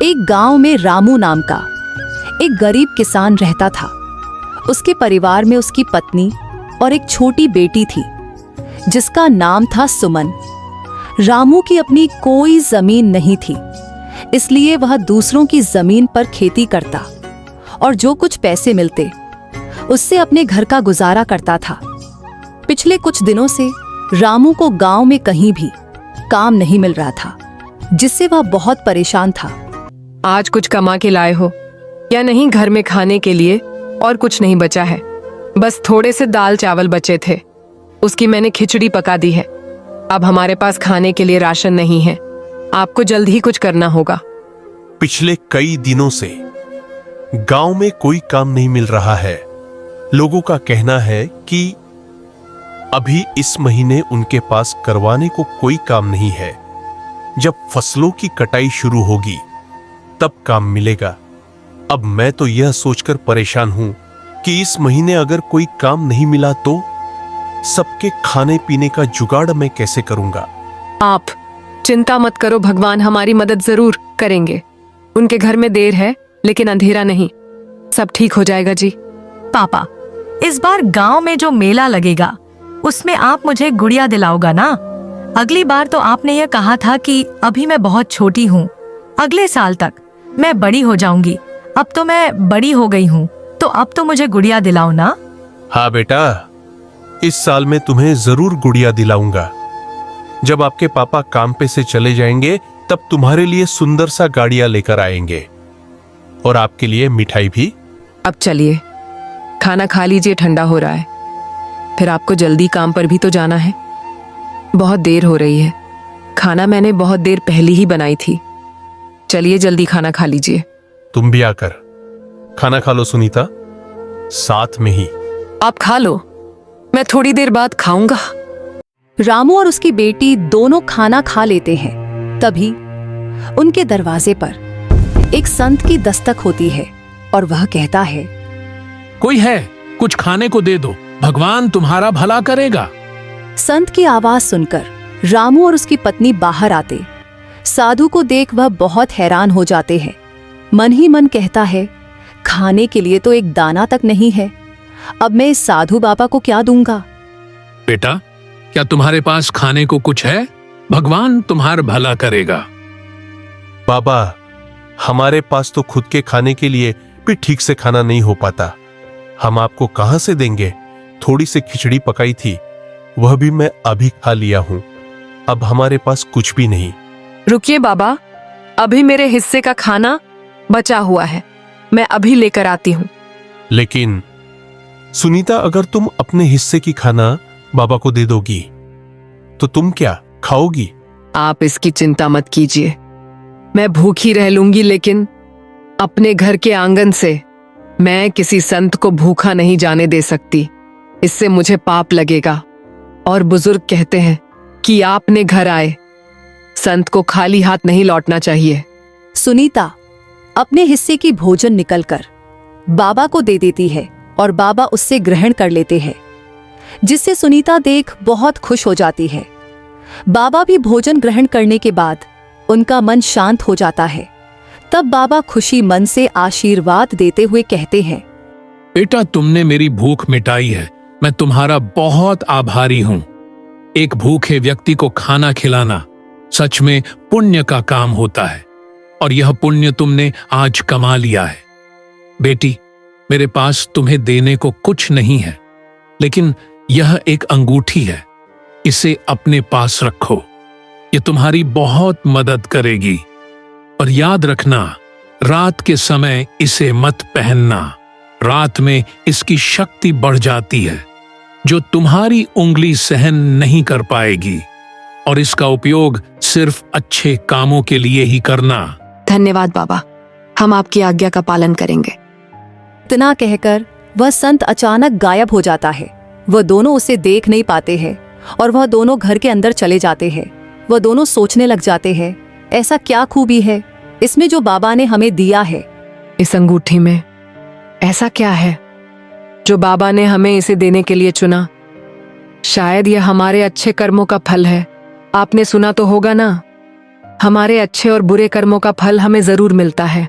एक गांव में रामू नाम का एक गरीब किसान रहता था। उसके परिवार में उसकी पत्नी और एक छोटी बेटी थी जिसका नाम था सुमन। रामू की अपनी कोई जमीन नहीं थी, इसलिए वह दूसरों की जमीन पर खेती करता और जो कुछ पैसे मिलते उससे अपने घर का गुजारा करता था। पिछले कुछ दिनों से रामू को गांव में कहीं भी काम नहीं मिल रहा था, जिससे वह बहुत परेशान था। आज कुछ कमा के लाए हो या नहीं? घर में खाने के लिए और कुछ नहीं बचा है, बस थोड़े से दाल चावल बचे थे, उसकी मैंने खिचड़ी पका दी है। अब हमारे पास खाने के लिए राशन नहीं है, आपको जल्द ही कुछ करना होगा। पिछले कई दिनों से गांव में कोई काम नहीं मिल रहा है। लोगों का कहना है कि अभी इस महीने उनके पास करवाने को कोई काम नहीं है। जब फसलों की कटाई शुरू होगी तब काम मिलेगा। अब मैं तो यह सोचकर परेशान हूं कि इस महीने अगर कोई काम नहीं मिला तो सबके खाने पीने का जुगाड़ मैं कैसे करूंगा। आप चिंता मत करो, भगवान हमारी मदद जरूर करेंगे। उनके घर में देर है लेकिन अंधेरा नहीं, सब ठीक हो जाएगा जी। पापा, इस बार गांव में जो मेला लगेगा उसमें आप मुझे गुड़िया दिलाओगा ना? अगली बार तो आपने यह कहा था कि अभी मैं बहुत छोटी हूँ, अगले साल तक मैं बड़ी हो जाऊंगी। अब तो मैं बड़ी हो गई हूँ, तो अब तो मुझे गुड़िया दिलाओ ना। हाँ बेटा, इस साल मैं तुम्हें जरूर गुड़िया दिलाऊंगा। जब आपके पापा काम पे से चले जाएंगे तब तुम्हारे लिए सुंदर सा गाड़ियां लेकर आएंगे और आपके लिए मिठाई भी। अब चलिए खाना खा लीजिए, ठंडा हो रहा है, फिर आपको जल्दी काम पर भी तो जाना है। बहुत देर हो रही है, खाना मैंने बहुत देर पहले ही बनाई थी। चलिए जल्दी खाना खा लीजिए। तुम भी आकर खाना खा लो सुनीता, साथ में ही। आप खा लो, मैं थोड़ी देर बाद खाऊंगा। रामू और उसकी बेटी दोनों खाना खा लेते हैं। तभी उनके दरवाजे पर एक संत की दस्तक होती है और वह कहता है, कोई है? कुछ खाने को दे दो, भगवान तुम्हारा भला करेगा। संत की आवाज सुनकर रामू और उसकी पत्नी बाहर आते। साधु को देख वह बहुत हैरान हो जाते हैं। मन ही मन कहता है, खाने के लिए तो एक दाना तक नहीं है, अब मैं इस साधु बाबा को क्या दूंगा। बेटा, क्या तुम्हारे पास खाने को कुछ है? भगवान तुम्हारा भला करेगा। बाबा, हमारे पास तो खुद के खाने के लिए भी ठीक से खाना नहीं हो पाता, हम आपको कहां से देंगे। थोड़ी सी खिचड़ी पकाई थी, वह भी मैं अभी खा लिया हूं, अब हमारे पास कुछ भी नहीं। रुकिए बाबा, अभी मेरे हिस्से का खाना बचा हुआ है, मैं अभी लेकर आती हूँ। लेकिन सुनीता, अगर तुम अपने हिस्से की खाना बाबा को दे दोगी तो तुम क्या खाओगी? आप इसकी चिंता मत कीजिए, मैं भूखी रह लूंगी, लेकिन अपने घर के आंगन से मैं किसी संत को भूखा नहीं जाने दे सकती, इससे मुझे पाप लगेगा। और बुजुर्ग कहते हैं कि आपने घर आए संत को खाली हाथ नहीं लौटना चाहिए। सुनीता अपने हिस्से की भोजन निकलकर बाबा को दे देती है और बाबा उससे ग्रहण कर लेते हैं, जिससे सुनीता देख बहुत खुश हो जाती है। बाबा भी भोजन ग्रहण करने के बाद उनका मन शांत हो जाता है। तब बाबा खुशी मन से आशीर्वाद देते हुए कहते हैं, बेटा, तुमने मेरी भूख मिटाई है, मैं तुम्हारा बहुत आभारी हूं। एक भूखे व्यक्ति को खाना खिलाना सच में पुण्य का काम होता है और यह पुण्य तुमने आज कमा लिया है। बेटी, मेरे पास तुम्हें देने को कुछ नहीं है, लेकिन यह एक अंगूठी है, इसे अपने पास रखो, ये तुम्हारी बहुत मदद करेगी। और याद रखना, रात के समय इसे मत पहनना, रात में इसकी शक्ति बढ़ जाती है जो तुम्हारी उंगली सहन नहीं कर पाएगी, और इसका उपयोग सिर्फ अच्छे कामों के लिए ही करना। धन्यवाद बाबा, हम आपकी आज्ञा का पालन करेंगे। इतना कहकर वह संत अचानक गायब हो जाता है। वह दोनों उसे देख नहीं पाते हैं और वह दोनों घर के अंदर चले जाते हैं। वह दोनों सोचने लग जाते हैं, ऐसा क्या खूबी है इसमें जो बाबा ने हमें दिया है। इस अंगूठी में ऐसा क्या है जो बाबा ने हमें इसे देने के लिए चुना? शायद यह हमारे अच्छे कर्मों का फल है। आपने सुना तो होगा ना, हमारे अच्छे और बुरे कर्मों का फल हमें जरूर मिलता है।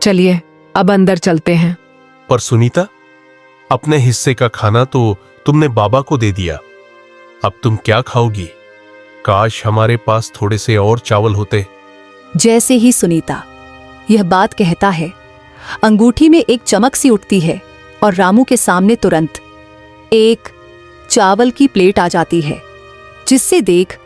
चलिए अब अंदर चलते हैं। पर सुनीता, अपने हिस्से का खाना तो तुमने बाबा को दे दिया, अब तुम क्या खाओगी? काश हमारे पास थोड़े से और चावल होते। जैसे ही सुनीता यह बात कहता है, अंगूठी में एक चमक सी उठती है और रामू के सामने तुरंत एक चावल की प्लेट आ जाती है, जिससे देख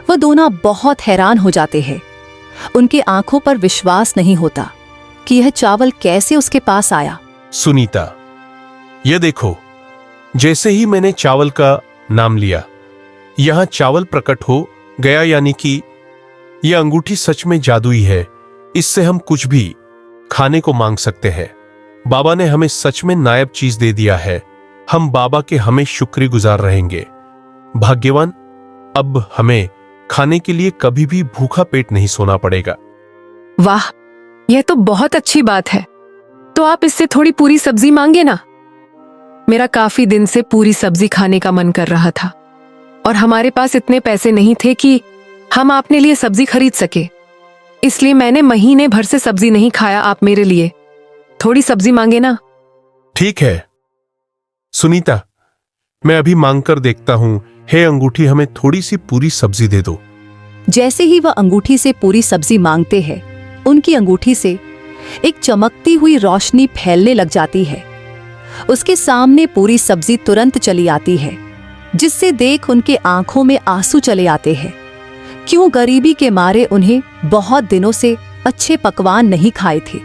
वह दोनों बहुत हैरान हो जाते हैं। उनके आंखों पर विश्वास नहीं होता कि यह चावल कैसे उसके पास आया। सुनीता, यह देखो, जैसे ही मैंने चावल का नाम लिया, यहां चावल प्रकट हो गया, यानी कि यह अंगूठी सच में जादुई है। इससे हम कुछ भी खाने को मांग सकते हैं। बाबा ने हमें सच में नायाब चीज दे दिया है। हम बाबा के हमें शुक्रगुजार रहेंगे। भाग्यवान, अब हमें खाने के लिए कभी भी भूखा पेट नहीं सोना पड़ेगा। वाह, यह तो बहुत अच्छी बात है। तो आप इससे थोड़ी पूरी सब्जी मांगे ना। मेरा काफी दिन से पूरी सब्जी खाने का मन कर रहा था और हमारे पास इतने पैसे नहीं थे कि हम अपने लिए सब्जी खरीद सके। इसलिए मैंने महीने भर से सब्जी नहीं खाया। आप मेरे लिए थोड़ी सब्जी मांगे ना। ठीक है सुनीता, मैं अभी मांग कर देखता हूं। हे अंगूठी, हमें थोड़ी सी पूरी सब्जी दे दो। जैसे ही वह अंगूठी से पूरी सब्जी मांगते हैं, उनकी अंगूठी से एक चमकती हुई रोशनी फैलने लग जाती है। उसके सामने पूरी सब्जी तुरंत चली आती है, जिससे देख उनके आंखों में आंसू चले आते हैं। क्यों गरीबी के मारे उन्हें बहुत दिनों से अच्छे पकवान नहीं खाए थे,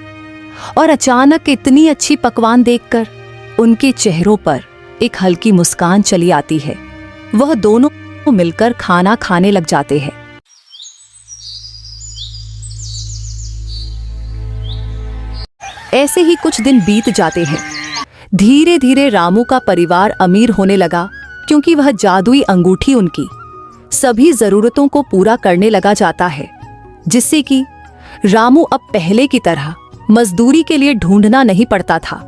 और अचानक इतनी अच्छी पकवान देखकर उनके चेहरों पर एक हल्की मुस्कान चली आती है। वह दोनों मिलकर खाना खाने लग जाते हैं। ऐसे ही कुछ दिन बीत जाते हैं। धीरे धीरे रामू का परिवार अमीर होने लगा, क्योंकि वह जादुई अंगूठी उनकी सभी जरूरतों को पूरा करने लगा जाता है, जिससे कि रामू अब पहले की तरह मजदूरी के लिए ढूंढना नहीं पड़ता था।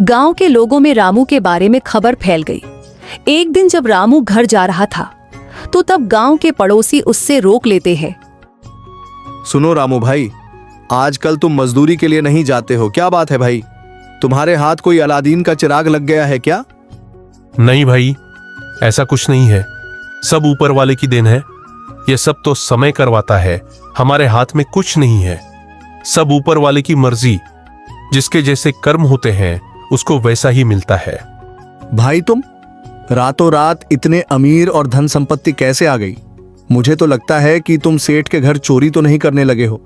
गांव के लोगों में रामू के बारे में खबर फैल गई। एक दिन जब रामू घर जा रहा था, तो तब गांव के पड़ोसी उससे रोक लेते हैं। सुनो रामू भाई, आजकल तुम मजदूरी के लिए नहीं जाते हो, क्या बात है भाई? तुम्हारे हाथ कोई अलादीन का चिराग लग गया है क्या? नहीं भाई, ऐसा कुछ नहीं है। सब ऊपर वाले की देन है। यह सब तो समय करवाता है। हमारे हाथ में कुछ नहीं है। सब ऊपर वाले की मर्जी। जिसके जैसे कर्म होते हैं उसको वैसा ही मिलता है। भाई तुम रातों रात इतने अमीर और धन संपत्ति कैसे आ गई? मुझे तो लगता है कि तुम सेठ के घर चोरी तो नहीं करने लगे हो।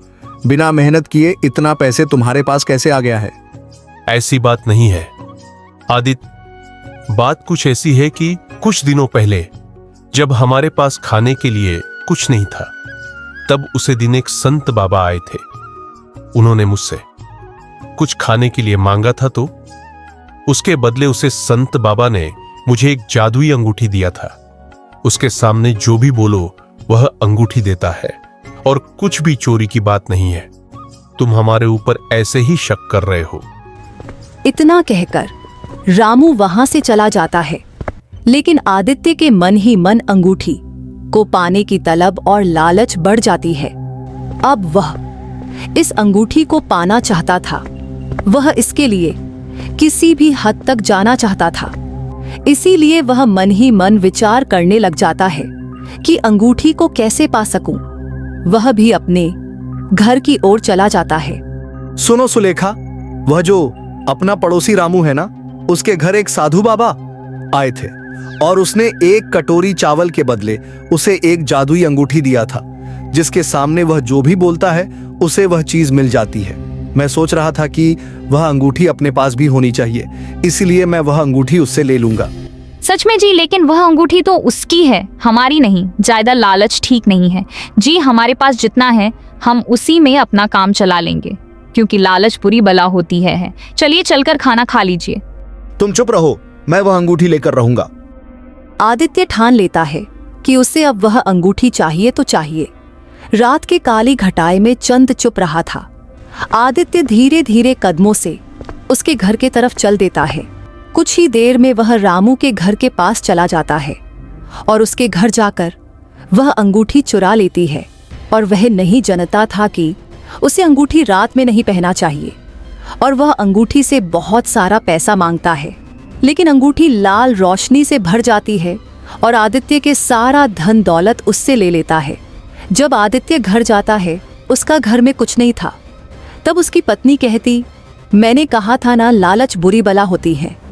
बिना मेहनत किए इतना पैसे तुम्हारे पास कैसे आ गया है? ऐसी बात नहीं है आदित्य। बात कुछ ऐसी है कि कुछ दिनों पहले जब हमारे पास खाने के लिए कुछ नहीं था, तब उसे दिन एक संत बाबा आए थे। उन्होंने मुझसे कुछ खाने के लिए मांगा था, तो उसके बदले उसे संत बाबा ने मुझे एक जादुई अंगूठी दिया था। उसके सामने जो भी बोलो वह अंगूठी देता है, और कुछ भी चोरी की बात नहीं है। तुम हमारे ऊपर ऐसे ही शक कर रहे हो। इतना कहकर रामू वहां से चला जाता है, लेकिन आदित्य के मन ही मन अंगूठी को पाने की तलब और लालच बढ़ जाती है। अब वह इस अंगूठी को पाना चाहता था। वह इसके लिए किसी भी हद तक जाना चाहता था। इसीलिए वह मन ही मन विचार करने लग जाता है कि अंगूठी को कैसे पा सकूं। वह भी अपने घर की ओर चला जाता है। सुनो सुलेखा, वह जो अपना पड़ोसी रामू है ना, उसके घर एक साधु बाबा आए थे और उसने एक कटोरी चावल के बदले उसे एक जादुई अंगूठी दिया था, जिसके सामने वह जो भी बोलता है उसे वह चीज मिल जाती है। मैं सोच रहा था कि वह अंगूठी अपने पास भी होनी चाहिए, इसीलिए मैं वह अंगूठी उससे ले लूंगा। सच में जी, लेकिन वह अंगूठी तो उसकी है, हमारी नहीं। ज्यादा लालच ठीक नहीं है जी। हमारे पास जितना है हम उसी में अपना काम चला लेंगे, क्योंकि लालच बुरी बला होती है। चलिए चलकर खाना खा लीजिए। तुम चुप रहो, मैं वह अंगूठी लेकर रहूंगा। आदित्य ठान लेता है कि उसे अब वह अंगूठी चाहिए तो चाहिए। रात के काली घटाए में चंद चुप रहा था। आदित्य धीरे धीरे कदमों से उसके घर के तरफ चल देता है। कुछ ही देर में वह रामू के घर के पास चला जाता है और उसके घर जाकर वह अंगूठी चुरा लेती है। और वह नहीं जानता था कि उसे अंगूठी रात में नहीं पहनना चाहिए और वह अंगूठी से बहुत सारा पैसा मांगता है। लेकिन अंगूठी लाल रोशनी से भर जाती है और आदित्य के सारा धन दौलत उससे ले लेता है। जब आदित्य घर जाता है, उसका घर में कुछ नहीं था। तब उसकी पत्नी कहती, मैंने कहा था ना, लालच बुरी बला होती है।